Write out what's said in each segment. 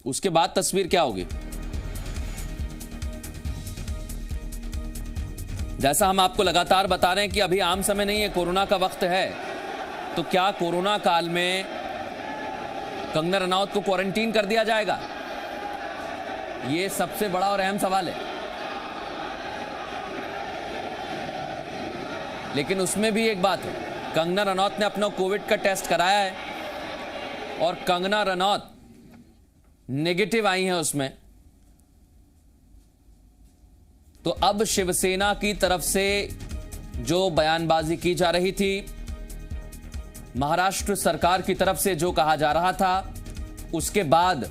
उसके बाद तस्वीर क्या होगी? जैसा हम आपको लगातार बता रहे हैं कि अभी आम समय नहीं है, कोरोना का वक्त है, तो क्या कोरोना काल में कंगना रनौत को क्वारंटीन कर दिया जाएगा? ये सबसे बड़ा और अहम सवाल है। लेकिन उसमें भी एक बात है, कंगना रनौत ने अपना कोविड का टेस्ट कराया है और कंगना रनौत नेगेटिव आई है उसमें। तो अब शिवसेना की तरफ से जो बयानबाजी की जा रही थी, महाराष्ट्र सरकार की तरफ से जो कहा जा रहा था, उसके बाद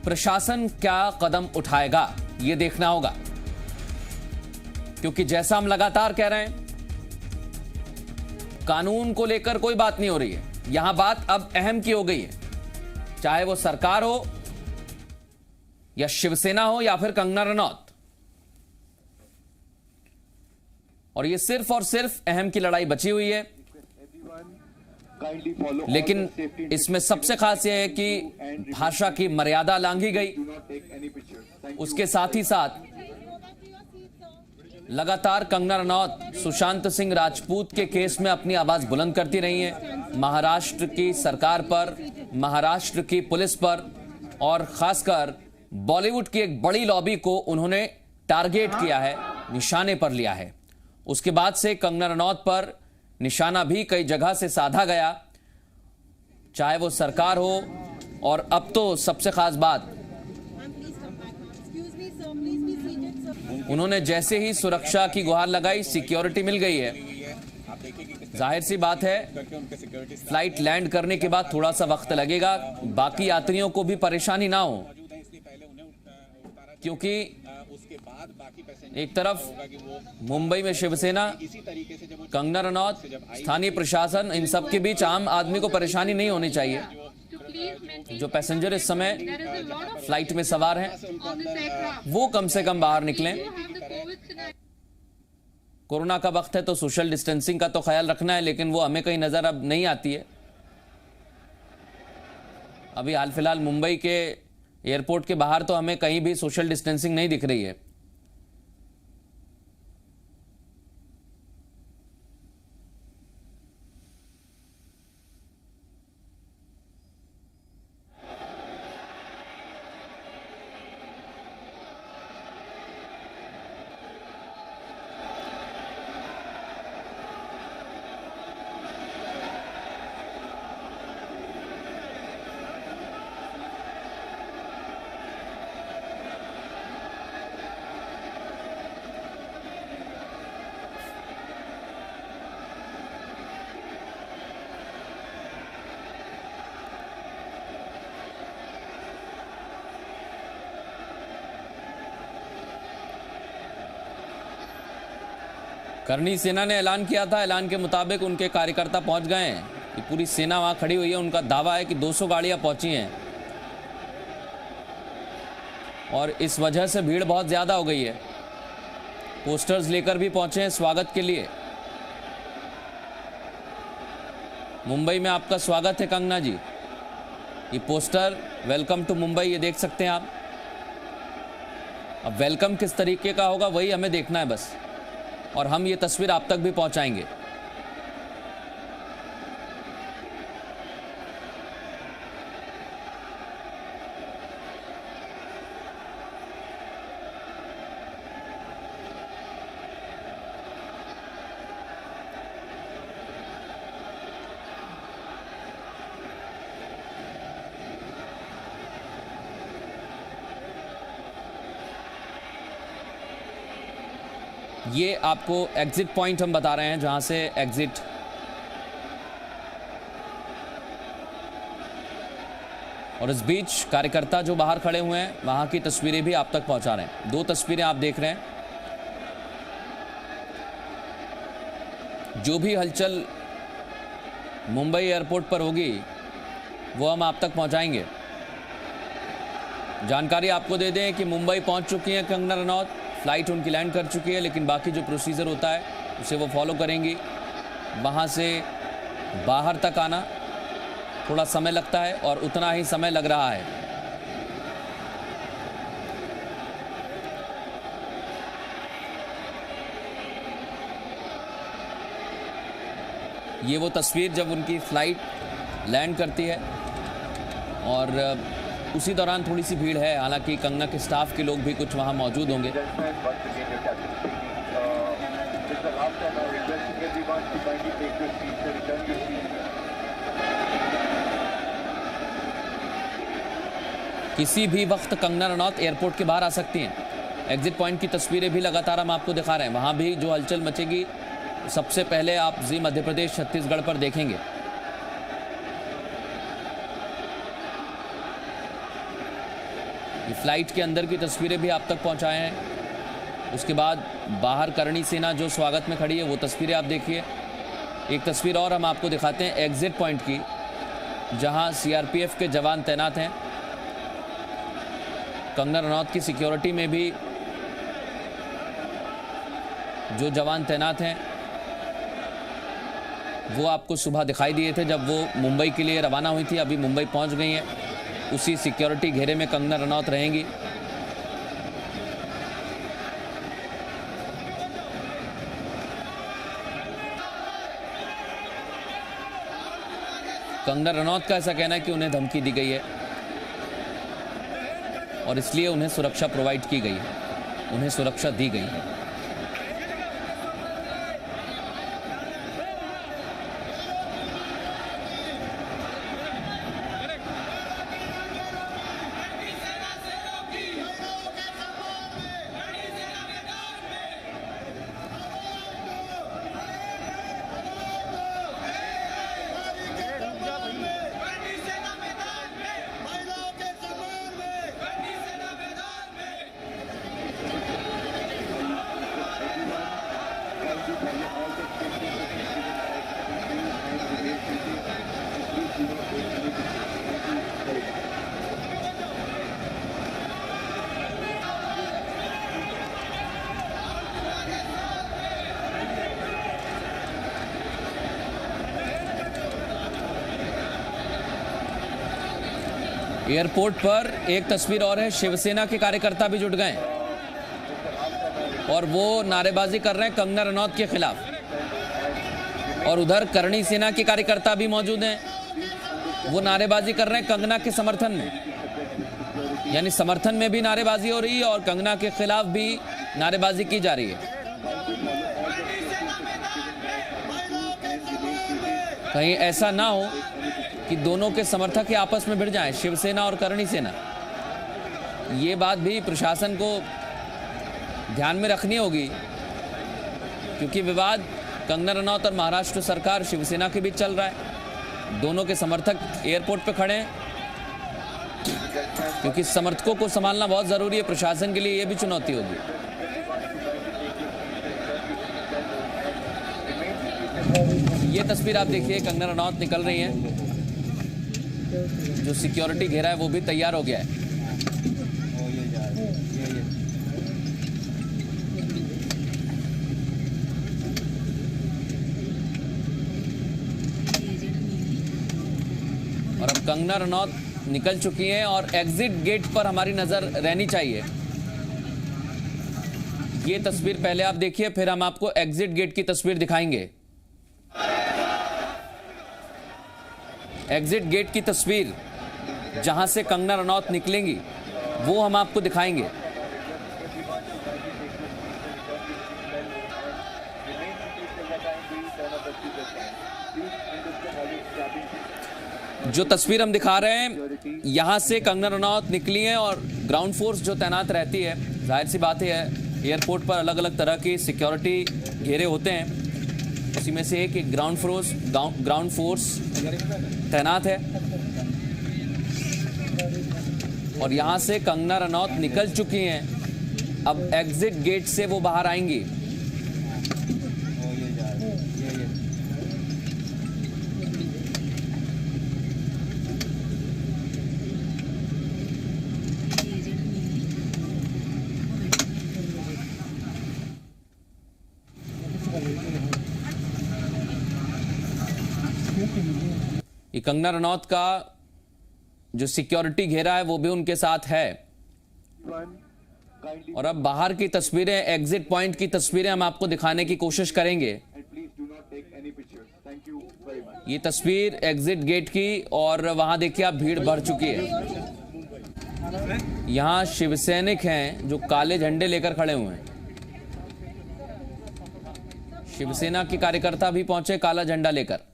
प्रशासन क्या कदम उठाएगा यह देखना होगा। क्योंकि जैसा हम लगातार कह रहे हैं, कानून को लेकर कोई बात नहीं हो रही है, यहां बात अब अहम की हो गई है। चाहे वो सरकार हो या शिवसेना हो या फिर कंगना रनौत, और ये सिर्फ और सिर्फ अहम की लड़ाई बची हुई है। लेकिन इसमें सबसे खास यह है कि भाषा की मर्यादा लांघी गई। उसके साथ ही साथ लगातार कंगना रनौत सुशांत सिंह राजपूत के केस में अपनी आवाज बुलंद करती रही हैं, महाराष्ट्र की सरकार पर, महाराष्ट्र की पुलिस पर, और खासकर बॉलीवुड की एक बड़ी लॉबी को उन्होंने टारगेट किया है, निशाने पर लिया है। उसके बाद से कंगना रनौत पर निशाना भी कई जगह से साधा गया, चाहे वो सरकार हो, और अब तो सबसे खास बात, उन्होंने जैसे ही सुरक्षा की गुहार लगाई, सिक्योरिटी मिल गई है। जाहिर सी बात है, फ्लाइट लैंड करने के बाद थोड़ा सा वक्त लगेगा, बाकी यात्रियों को भी परेशानी ना हो, क्योंकि एक तरफ मुंबई में शिवसेना, कंगना रनौत, स्थानीय प्रशासन, इन सब के बीच आम आदमी को परेशानी नहीं होनी चाहिए। जो पैसेंजर इस समय फ्लाइट में सवार हैं, वो कम से कम बाहर निकलें। कोरोना का वक्त है तो सोशल डिस्टेंसिंग का तो ख्याल रखना है, लेकिन वो हमें कहीं नजर अब नहीं आती है। अभी हाल फिलहाल मुंबई के एयरपोर्ट के बाहर तो हमें कहीं भी सोशल डिस्टेंसिंग नहीं दिख रही है। करनी सेना ने ऐलान किया था, ऐलान के मुताबिक उनके कार्यकर्ता पहुंच गए हैं। ये पूरी सेना वहां खड़ी हुई है। उनका दावा है कि 200 गाड़ियां पहुंची हैं और इस वजह से भीड़ बहुत ज्यादा हो गई है। पोस्टर्स लेकर भी पहुंचे हैं स्वागत के लिए। मुंबई में आपका स्वागत है कंगना जी। ये पोस्टर वेलकम टू मुंबई, ये देख सकते हैं आप। अब वेलकम किस तरीके का होगा वही हमें देखना है बस, और हम ये तस्वीर आप तक भी पहुंचाएंगे। ये आपको एग्जिट पॉइंट हम बता रहे हैं, जहां से एग्जिट और इस बीच कार्यकर्ता जो बाहर खड़े हुए हैं वहां की तस्वीरें भी आप तक पहुंचा रहे हैं। 2 तस्वीरें आप देख रहे हैं। जो भी हलचल मुंबई एयरपोर्ट पर होगी वो हम आप तक पहुंचाएंगे। जानकारी आपको दे दें कि मुंबई पहुंच चुकी हैं कंगना रनौत, फ्लाइट उनकी लैंड कर चुकी है, लेकिन बाकी जो प्रोसीजर होता है उसे वो फॉलो करेंगी। वहाँ से बाहर तक आना, थोड़ा समय लगता है और उतना ही समय लग रहा है। ये वो तस्वीर जब उनकी फ्लाइट लैंड करती है और उसी दौरान थोड़ी सी भीड़ है, हालांकि कंगना के स्टाफ के लोग भी कुछ वहां मौजूद होंगे। किसी भी वक्त कंगना रनौत एयरपोर्ट के बाहर आ सकती हैं। एग्जिट पॉइंट की तस्वीरें भी लगातार हम आपको दिखा रहे हैं, वहां भी जो हलचल मचेगी सबसे पहले आप जी मध्य प्रदेश छत्तीसगढ़ पर देखेंगे। ये फ्लाइट के अंदर की तस्वीरें भी आप तक पहुंचाए हैं। उसके बाद बाहर करणी सेना जो स्वागत में खड़ी है वो तस्वीरें आप देखिए। एक तस्वीर और हम आपको दिखाते हैं एग्जिट पॉइंट की, जहां सीआरपीएफ के जवान तैनात हैं। कंगना रनौत की सिक्योरिटी में भी जो जवान तैनात हैं वो आपको सुबह दिखाई दिए थे जब वो मुंबई के लिए रवाना हुई थी। अभी मुंबई पहुंच गई हैं। उसी सिक्योरिटी घेरे में कंगना रनौत रहेंगी। कंगना रनौत का ऐसा कहना है कि उन्हें धमकी दी गई है और इसलिए उन्हें सुरक्षा प्रोवाइड की गई है, उन्हें सुरक्षा दी गई है। एयरपोर्ट पर एक तस्वीर और है, शिवसेना के कार्यकर्ता भी जुट गए और वो नारेबाजी कर रहे हैं कंगना रनौत के खिलाफ। और उधर करणी सेना के कार्यकर्ता भी मौजूद हैं, वो नारेबाजी कर रहे हैं कंगना के समर्थन में, यानी समर्थन में भी नारेबाजी हो रही है और कंगना के खिलाफ भी नारेबाजी की जा रही है। कहीं ऐसा ना हो कि दोनों के समर्थक आपस में भिड़ जाएं, शिवसेना और करणी सेना। ये बात भी प्रशासन को ध्यान में रखनी होगी, क्योंकि विवाद कंगना रनौत और महाराष्ट्र सरकार शिवसेना के बीच चल रहा है। दोनों के समर्थक एयरपोर्ट पे खड़े हैं, क्योंकि समर्थकों को संभालना बहुत जरूरी है। प्रशासन के लिए यह भी चुनौती होगी। ये तस्वीर आप देखिए, कंगना रनौत निकल रही हैं। जो सिक्योरिटी घेरा है वो भी तैयार हो गया है। और अब कंगना रनौत निकल चुकी हैं और एग्जिट गेट पर हमारी नजर रहनी चाहिए। ये तस्वीर पहले आप देखिए, फिर हम आपको एग्जिट गेट की तस्वीर दिखाएंगे। एग्जिट गेट की तस्वीर जहां से कंगना रनौत निकलेंगी वो हम आपको दिखाएंगे। जो तस्वीर हम दिखा रहे हैं, यहां से कंगना रनौत निकली हैं और ग्राउंड फोर्स जो तैनात रहती है, जाहिर सी बात है एयरपोर्ट पर अलग अलग तरह की सिक्योरिटी घेरे होते हैं, उसी में से एक ग्राउंड फोर्स तैनात है। और यहां से कंगना रनौत निकल चुकी हैं। अब एग्जिट गेट से वो बाहर आएंगी। कि कंगना रनौत का जो सिक्योरिटी घेरा है वो भी उनके साथ है। और अब बाहर की तस्वीरें, एग्जिट पॉइंट की तस्वीरें हम आपको दिखाने की कोशिश करेंगे। ये तस्वीर एग्जिट गेट की, और वहां देखिए आप भीड़ बढ़ चुकी है। यहां शिवसैनिक हैं जो काले झंडे लेकर खड़े हुए हैं। शिवसेना के कार्यकर्ता भी पहुंचे काला झंडा लेकर।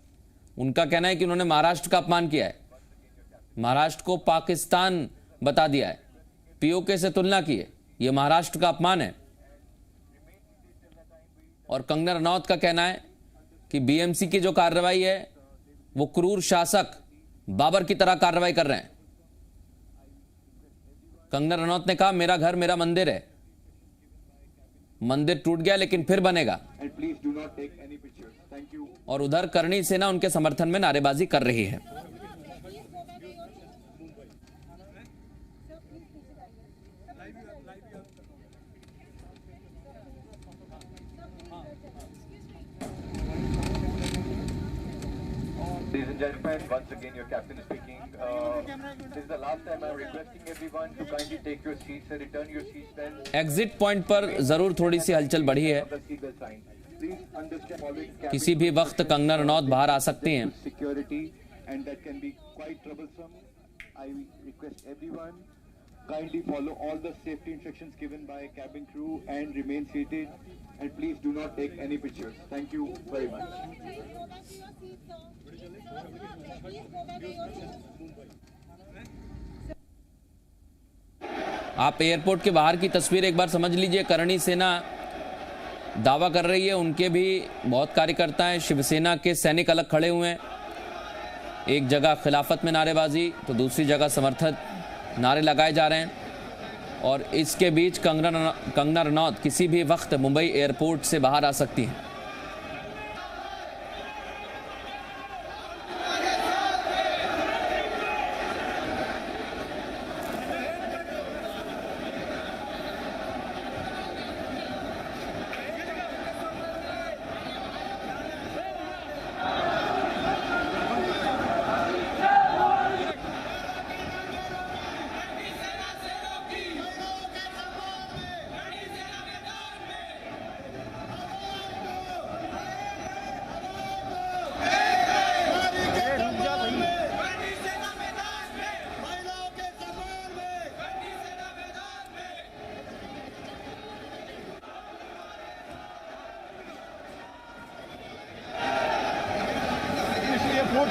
उनका कहना है कि उन्होंने महाराष्ट्र का अपमान किया है, महाराष्ट्र को पाकिस्तान बता दिया है, पीओके से तुलना की है, यह महाराष्ट्र का अपमान है। और कंगना रनौत का कहना है कि बीएमसी की जो कार्रवाई है वो क्रूर शासक बाबर की तरह कार्रवाई कर रहे हैं। कंगना रनौत ने कहा, मेरा घर मेरा मंदिर है, मंदिर टूट गया लेकिन फिर बनेगा। और उधर करणी सेना उनके समर्थन में नारेबाजी कर रही है। Ladies and gentlemen, once again your captain is speaking. This is the last time I am requesting everyone to kindly take your seats and return your seats then. Exit point पर जरूर थोड़ी सी हलचल बढ़ी है। किसी भी वक्त कंगना रनौत बाहर आ सकती हैं। Security and that can be quite troublesome. I request everyone kindly follow all the safety instructions given by cabin crew and remain seated and please do not take any pictures. Thank you very much. आप airport के बाहर की तस्वीर एक बार समझ लीजिए। करणी सेना दावा कर रही है, उनके भी बहुत कार्यकर्ता हैं, शिवसेना के सैनिक अलग खड़े हुए हैं। एक जगह खिलाफत में नारेबाजी तो दूसरी जगह समर्थन नारे लगाए जा रहे हैं। और इसके बीच कंगना रनौत किसी भी वक्त मुंबई एयरपोर्ट से बाहर आ सकती हैं।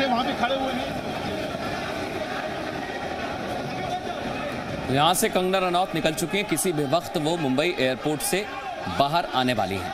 वहां पे खड़े हुए हैं। यहां से कंगना रनौत निकल चुकी हैं। किसी भी वक्त वो मुंबई एयरपोर्ट से बाहर आने वाली हैं।